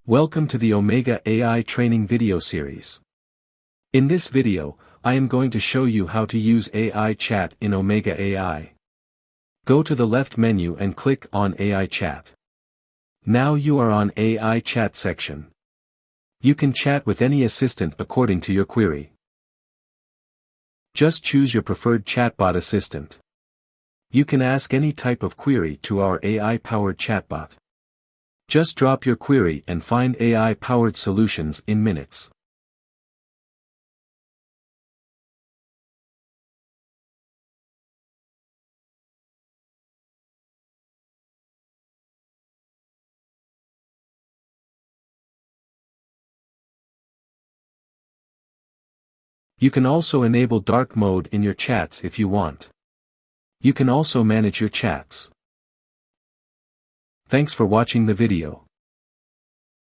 Welcome to the Omega AI training video series. In this video, I am going to show you how to use AI chat in Omega AI. Go to the left menu and click on AI chat. Now you are on AI chat section. You can chat with any assistant according to your query. Just choose your preferred chatbot assistant. You can ask any type of query to our AI-powered chatbot. Just drop your query and find AI-powered solutions in minutes. You can also enable dark mode in your chats if you want. You can also manage your chats. Thanks for watching the video.